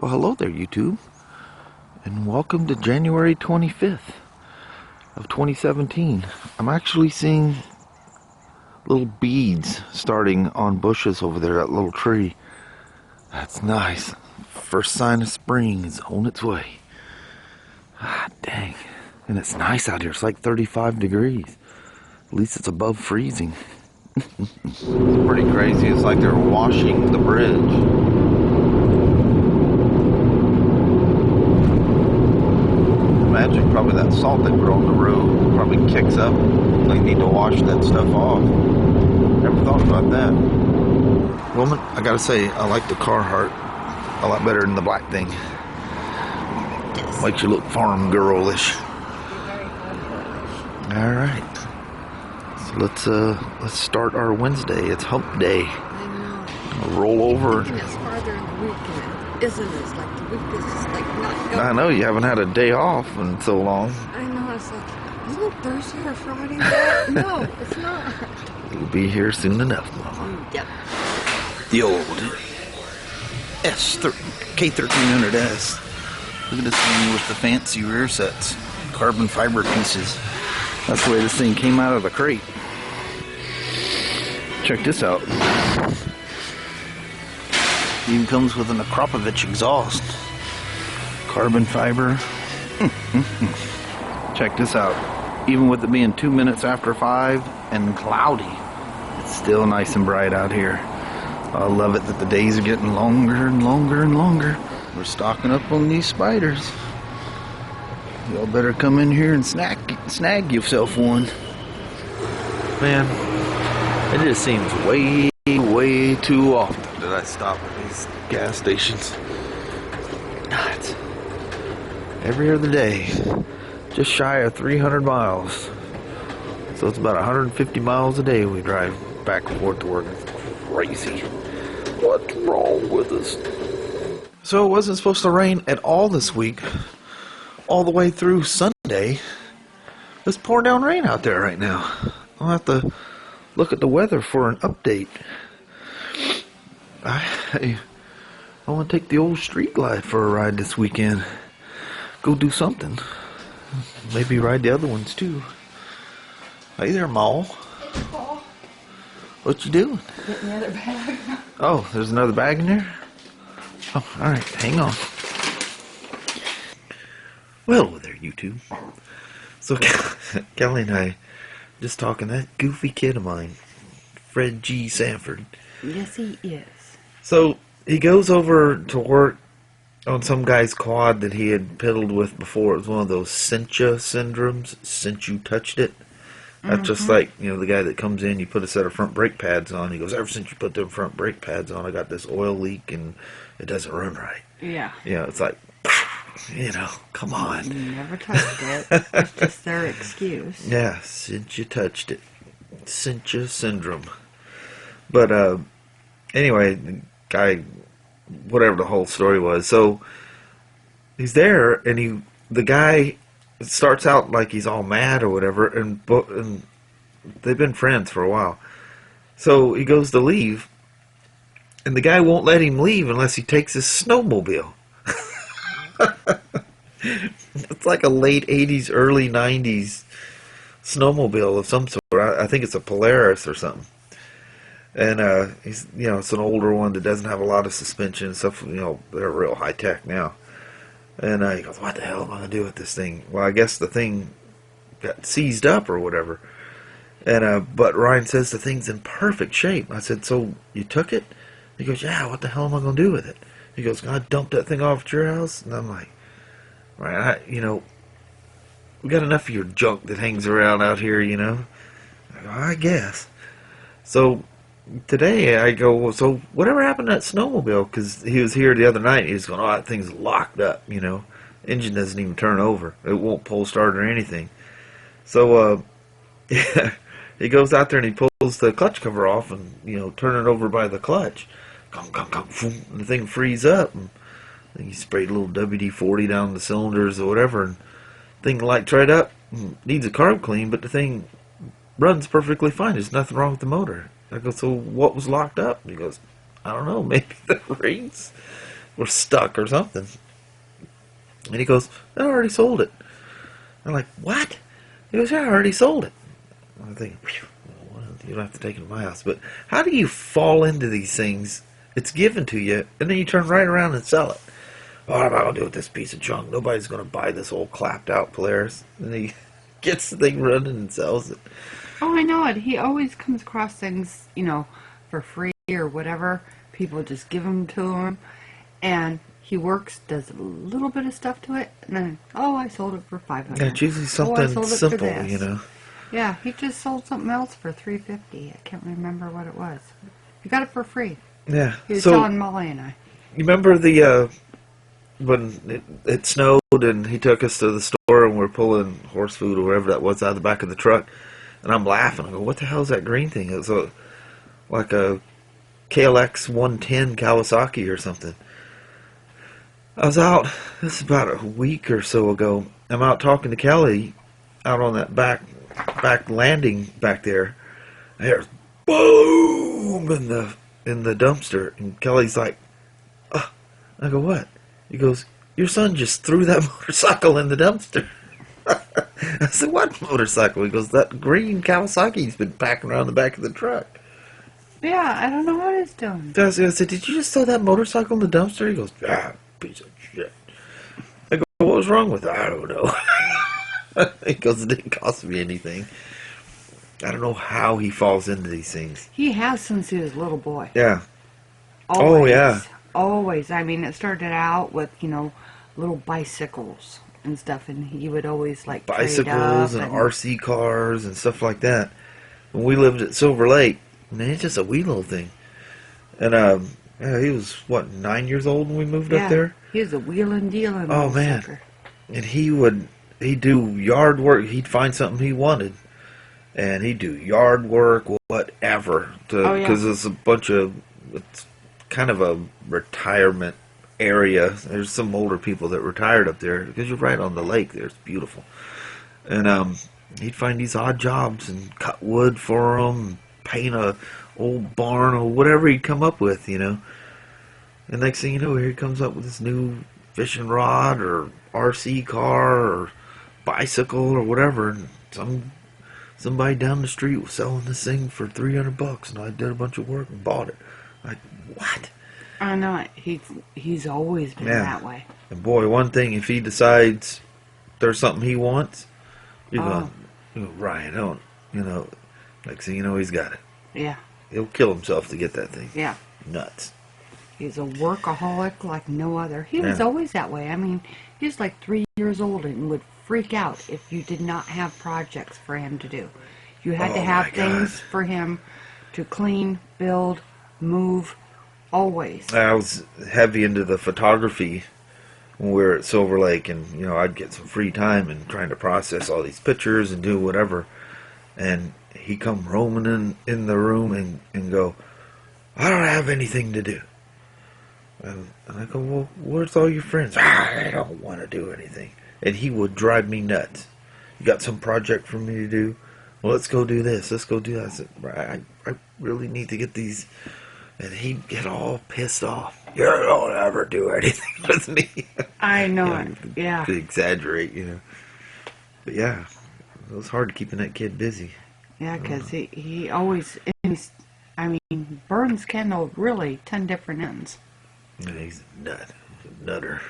Well, hello there, YouTube, and welcome to January 25th of 2017. I'm actually seeing little beads starting on bushes over there, that little tree. That's nice. First sign of spring is on its way. Ah, dang. And it's nice out here. It's like 35 degrees. At least it's above freezing. It's pretty crazy. It's like they're washing the bridge. Imagine probably that salt they put on the road probably kicks up. They need to wash that stuff off. Never thought about that. Woman, I gotta say, I like the Carhartt a lot better than the black thing. Makes you look farm girlish. All right. So let's start our Wednesday. It's hump day. I know. Roll over. It's farther in the weekend, isn't it? It's like the week is just like not going. I know you haven't had a day off in so long. I know. It's like, isn't it Thursday or Friday yet? No, it's not. It'll be here soon enough, Mama. Yep. The old K1300S. Look at this thing with the fancy rear sets. Carbon fiber pieces. That's the way this thing came out of the crate. Check this out. Even comes with an Akropovich exhaust. Carbon fiber. Check this out. Even with it being 2 minutes after 5 and cloudy, it's still nice and bright out here. I love it that the days are getting longer and longer and longer. We're stocking up on these Spyders. Y'all better come in here and snag yourself one. Man, it just seems way too often that I stop at these gas stations. Nuts. Every other day, just shy of 300 miles. So it's about 150 miles a day we drive back and forth to work. It's crazy. What's wrong with us? So it wasn't supposed to rain at all this week. All the way through Sunday. It's pouring down rain out there right now. I'll have to look at the weather for an update. I want to take the old street glide for a ride this weekend. Go do something. Maybe ride the other ones too. Hey there, Ma. Hey, Paul. What you doing? Getting the other bag. Oh, there's another bag in there? Oh, alright, hang on. Well, there, YouTube. So, Kelly and I just talking that goofy kid of mine, Fred G. Sanford. Yes, he is. So, he goes over to work on some guy's quad that he had piddled with before. It was one of those Cincha syndromes, since you touched it. That's just like, you know, the guy that comes in, you put a set of front brake pads on. He goes, ever since you put them front brake pads on, I got this oil leak and it doesn't run right. Yeah. You know, it's like, you know, come on. You never touched it. That's just their excuse. Yeah, since you touched it. Cincha syndrome. But, anyway, the guy, whatever the whole story was. So, he's there, and the guy starts out like he's all mad or whatever, and they've been friends for a while. So, he goes to leave, and the guy won't let him leave unless he takes his snowmobile. It's like a late 80s, early 90s snowmobile of some sort. I think it's a Polaris or something. And he's, you know, it's an older one that doesn't have a lot of suspension and stuff. You know, they're real high tech now. And he goes, what the hell am I going to do with this thing? Well, I guess the thing got seized up or whatever. And but Ryan says the thing's in perfect shape. I said, so you took it? He goes, yeah, what the hell am I going to do with it? He goes, can I dump that thing off at your house? And I'm like, right, you know, we got enough of your junk that hangs around out here, you know. I go, I guess. So today I go, well, so whatever happened to that snowmobile? Because he was here the other night. He was going, oh, that thing's locked up, you know. Engine doesn't even turn over. It won't pull start or anything. So yeah, he goes out there and he pulls the clutch cover off and, you know, turn it over by the clutch. And the thing frees up. And I think he sprayed a little WD-40 down the cylinders or whatever, and the thing lights right up. Needs a carb clean, but the thing runs perfectly fine. There's nothing wrong with the motor. I go, so what was locked up? He goes, I don't know, maybe the rings. were stuck or something. And he goes, I already sold it. I'm like, what? He goes, yeah, I already sold it. I'm thinking, well, you don't have to take it to my house. But how do you fall into these things? It's given to you, and then you turn right around and sell it. Oh, I'm not going to do with this piece of junk. Nobody's going to buy this old clapped out Polaris. And he gets the thing running and sells it. Oh, I know it. He always comes across things, you know, for free or whatever. People just give them to him. And he works, does a little bit of stuff to it, and then, oh, I sold it for $500. Yeah, it's usually something simple, you know. Yeah, he just sold something else for $350. I can't remember what it was. He got it for free. Yeah. He was so, telling Molly and I. You remember the when it snowed and he took us to the store and we're pulling horse food or whatever that was out of the back of the truck, and I'm laughing. I go, "What the hell is that green thing?" It was like a KLX 110 Kawasaki or something. I was out, this is about a week or so ago, I'm out talking to Kelly out on that back landing back there. And there's boom in the dumpster, and Kelly's like, oh. I go, what? He goes, your son just threw that motorcycle in the dumpster. I said, what motorcycle? He goes, that green Kawasaki's been packing around the back of the truck. Yeah, I don't know what he's doing. I said, did you just throw that motorcycle in the dumpster? He goes, ah, piece of shit. I go, what was wrong with it? I don't know. He goes, it didn't cost me anything. I don't know how he falls into these things. He has since he was a little boy. Yeah. Always, oh, yeah. Always. I mean, it started out with, you know, little bicycles and stuff, and he would always, like, bicycles and RC cars and stuff like that. When we lived at Silver Lake, man, it's just a wee little thing. And, yeah, he was, what, 9 years old when we moved up there? He was a wheeling dealing. Oh, man. Sucker. And he'd do yard work. He'd find something he wanted. And he'd do yard work, whatever. Because it's kind of a retirement area. There's some older people that retired up there. Because you're right on the lake there. It's beautiful. And he'd find these odd jobs and cut wood for them, paint a old barn or whatever he'd come up with, you know. And next thing you know, here he comes up with this new fishing rod or RC car or bicycle or whatever. And somebody down the street was selling this thing for $300, and I did a bunch of work and bought it. Like, what? I know it. He's always been that way. And boy, one thing, if he decides there's something he wants, you're going, Ryan, don't, you know, next thing you know, he's got it. Yeah. He'll kill himself to get that thing. Yeah. Nuts. He's a workaholic like no other. He was always that way. I mean, he was like 3 years old and would freak out if you did not have projects for him to do. You had to have things for him to clean, build, move, always. I was heavy into the photography when we were at Silver Lake, and, you know, I'd get some free time and trying to process all these pictures and do whatever. And he'd come roaming in the room and go, I don't have anything to do. And I go, well, where's all your friends? I don't want to do anything. And he would drive me nuts. You got some project for me to do? Well, let's go do this. Let's go do that. I said, I really need to get these. And he'd get all pissed off. You don't ever do anything with me. I know it. Yeah. To exaggerate, you know. But yeah, it was hard keeping that kid busy. Yeah, because he always, I mean, burns Kendall really 10 different ends. Yeah, he's a nut. He's a nutter.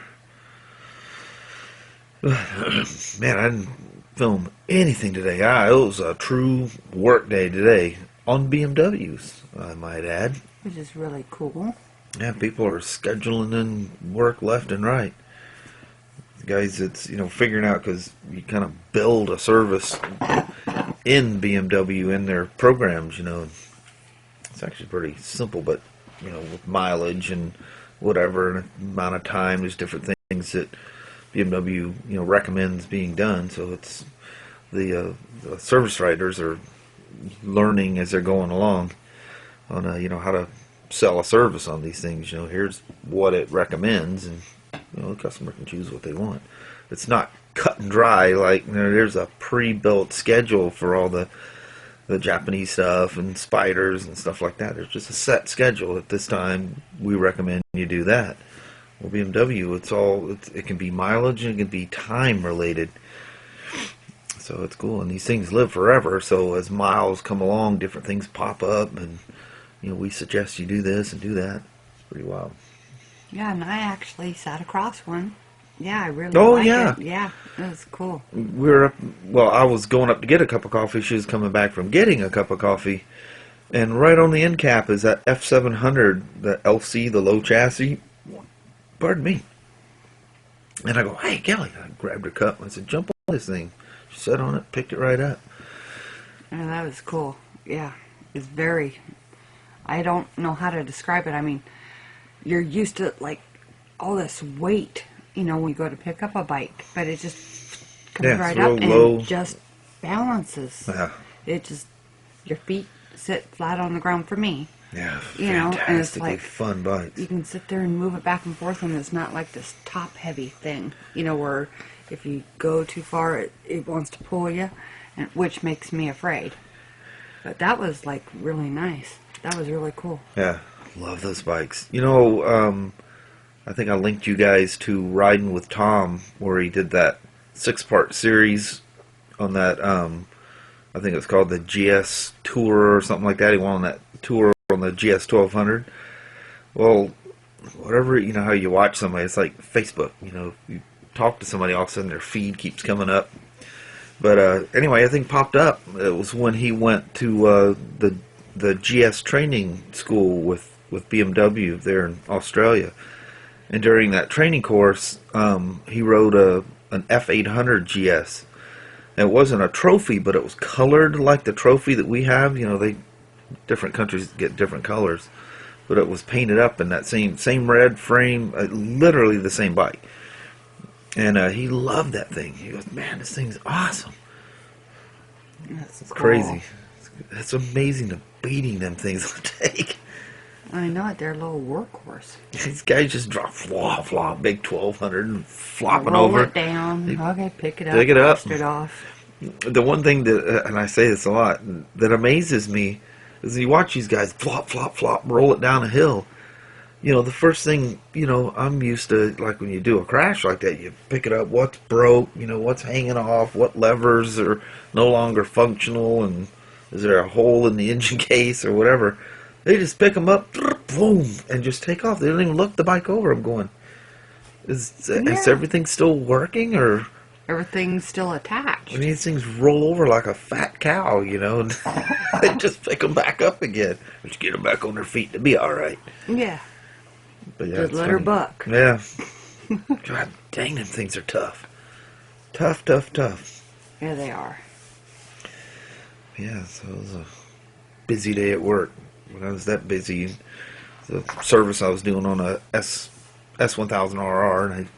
Man, I didn't film anything today. It was a true work day today on BMWs, I might add. Which is really cool. Yeah, people are scheduling in work left and right. Guys, it's, you know, figuring out, because you kind of build a service in BMW in their programs, you know. It's actually pretty simple, but, you know, with mileage and whatever, and amount of time, there's different things that BMW, you know, recommends being done. So it's the service writers are learning as they're going along on you know, how to sell a service on these things. You know, here's what it recommends, and, you know, the customer can choose what they want. It's not cut and dry, like, you know, there's a pre-built schedule for all the Japanese stuff and Spyders and stuff like that. There's just a set schedule. At this time, we recommend you do that. Well, BMW, it can be mileage and it can be time related. So it's cool, and these things live forever. So as miles come along, different things pop up, and we suggest you do this and do that. It's pretty wild. Yeah, and I actually sat across one. Yeah, I really Oh, like yeah. it. Yeah, it was cool. I was going up to get a cup of coffee. She was coming back from getting a cup of coffee, and right on the end cap is that F700, the LC, the low chassis. Pardon me. And I go, hey, Kelly. I grabbed her cup and I said, jump on this thing. She sat on it, picked it right up. Yeah, that was cool. Yeah, it's very... I don't know how to describe it. I mean, you're used to, like, all this weight, when you go to pick up a bike. But it just comes right up and low. It just balances. Yeah. It just... Your feet sit flat on the ground for me. Yeah, And it's fantastically like fun bikes. you can sit there and move it back and forth, and it's not like this top heavy thing, where if you go too far, it wants to pull you, which makes me afraid. But that was like really nice. That was really cool. Yeah, love those bikes. I think I linked you guys to Riding with Tom, where he did that 6-part series on that. I think it's called the GS Tour or something like that. He went on that tour on the GS 1200. Well, whatever, how you watch somebody, it's like Facebook. You talk to somebody, all of a sudden their feed keeps coming up. But anyway, I think popped up. It was when he went to the GS training school with BMW there in Australia. And during that training course, he rode an F800GS. It wasn't a trophy, but it was colored like the trophy that we have. Different countries get different colors, but it was painted up in that same red frame, literally the same bike. And he loved that thing. He goes, man, this thing's awesome. That's It's cool. crazy. It's amazing the beating them things will take. I know it. They're a little workhorse. These guys just drop flop, big 1200 and flopping Roll over. it down. Okay, pick it up. Pick it up. Dust it off. The one thing that, and I say this a lot, that amazes me is you watch these guys flop, roll it down a hill. The first thing, I'm used to, like when you do a crash like that, you pick it up, what's broke, what's hanging off, what levers are no longer functional, and is there a hole in the engine case or whatever. They just pick them up, boom, and just take off. They don't even look the bike over. I'm going, is everything still working, or... Everything's still attached. I mean, these things roll over like a fat cow, and they just pick them back up again. Just get them back on their feet to be all right. Yeah. But yeah, Just let her buck. Yeah. God dang, them things are tough. Tough. Yeah, they are. Yeah, so it was a busy day at work. When I was that busy, the service I was doing on a S1000RR, and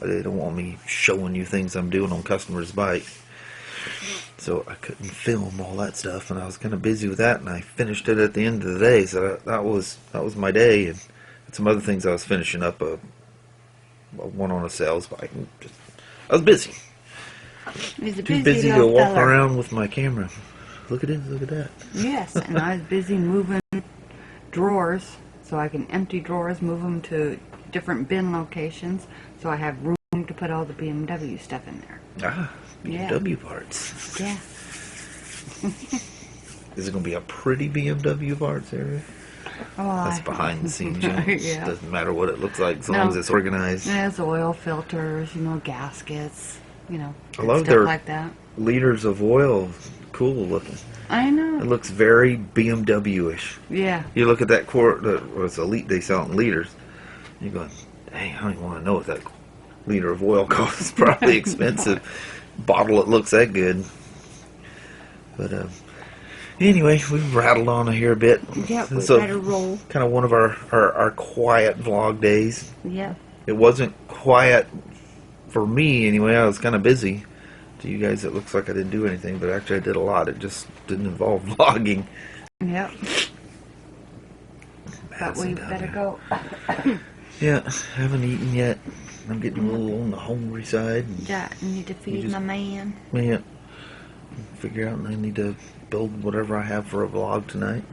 they don't want me showing you things I'm doing on customers' bike. So I couldn't film all that stuff, and I was kind of busy with that, and I finished it at the end of the day. So that was my day, and some other things I was finishing up, one on a sales bike. And I was busy. He's a Too busy to little walk feller. around with my camera. Look at this, look at that. Yes, and I was busy moving drawers, so I can empty drawers, move them to different bin locations, so I have room to put all the BMW stuff in there. Ah, BMW parts. Yeah. Is it going to be a pretty BMW parts area? Oh, That's behind the scenes. Yeah. Doesn't matter what it looks like as long as it's organized. There's oil filters, gaskets, I love stuff their like that. liters of oil. Cool looking. I know. It looks very BMW-ish. Yeah. You look at that quart, it's elite, they sell it in liters. You're going, dang, I don't even want to know what that liter of oil costs. It's probably expensive. Bottle it looks that good. But anyway, we've rattled on here a bit. Yep, we So, better roll. kind of one of our quiet vlog days. Yep. It wasn't quiet for me anyway. I was kind of busy. To you guys, it looks like I didn't do anything, but actually I did a lot. It just didn't involve vlogging. Yep. But Madison we down better there. go. Yeah, haven't eaten yet. I'm getting a little on the hungry side. Yeah, I need to feed my man. Yeah, figure out, and I need to build whatever I have for a vlog tonight.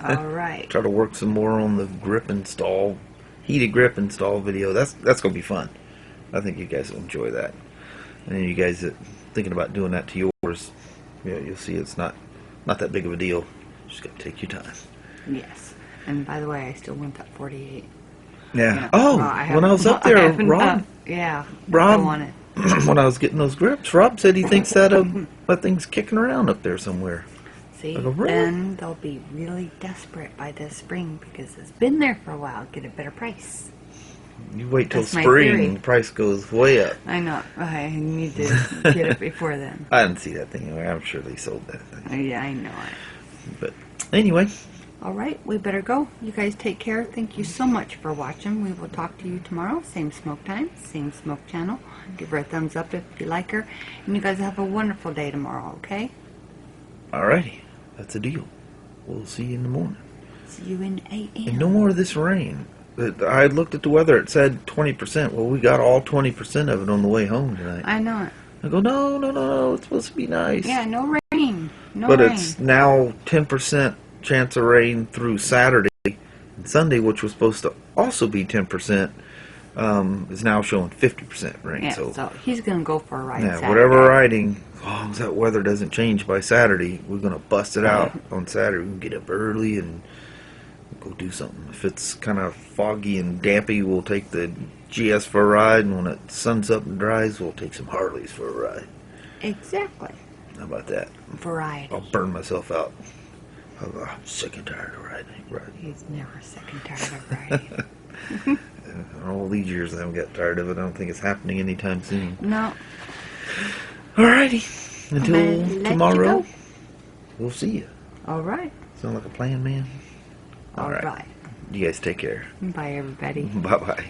All right. Try to work some more on the grip install heated grip install video. That's gonna be fun. I think you guys will enjoy that. And you guys that thinking about doing that to yours, you'll see it's not that big of a deal. Just gotta take your time. Yes. And by the way, I still want that 48. Yeah. Oh, well, when I was up there, Rob. Yeah. Rob. I want it. When I was getting those grips, Rob said he thinks that thing's kicking around up there somewhere. See, go, really? then they'll be really desperate by this spring because it's been there for a while. Get a better price. You wait till That's my spring theory. and the price goes way up. I know. I need to get it before then. I didn't see that thing anyway. I'm sure they sold that thing. Yeah, I know it. But anyway. All right, we better go. You guys take care. Thank you so much for watching. We will talk to you tomorrow. Same smoke time, same smoke channel. Give her a thumbs up if you like her. And you guys have a wonderful day tomorrow, okay? Alrighty. That's a deal. We'll see you in the morning. See you in AM. And no more of this rain. I looked at the weather. It said 20%. Well, we got all 20% of it on the way home tonight. I know it. I go, no. It's supposed to be nice. Yeah, no rain. No but rain. It's now 10% chance of rain through Saturday. And Sunday, which was supposed to also be 10%, is now showing 50% rain. Yeah, so he's going to go for a ride Saturday. Whatever we're riding, as long as that weather doesn't change by Saturday, we're going to bust it out on Saturday. We can get up early and go do something. If it's kind of foggy and dampy, we'll take the GS for a ride, and when it suns up and dries, we'll take some Harleys for a ride. Exactly. How about that? Variety. I'll burn myself out. I'm sick and tired of riding. He's never sick and tired of riding. All these years I haven't got tired of it. I don't think it's happening anytime soon. No. Alrighty. Until tomorrow, we'll see you. Alright. Sound like a plan, man? Alright. You guys take care. Bye, everybody. Bye-bye.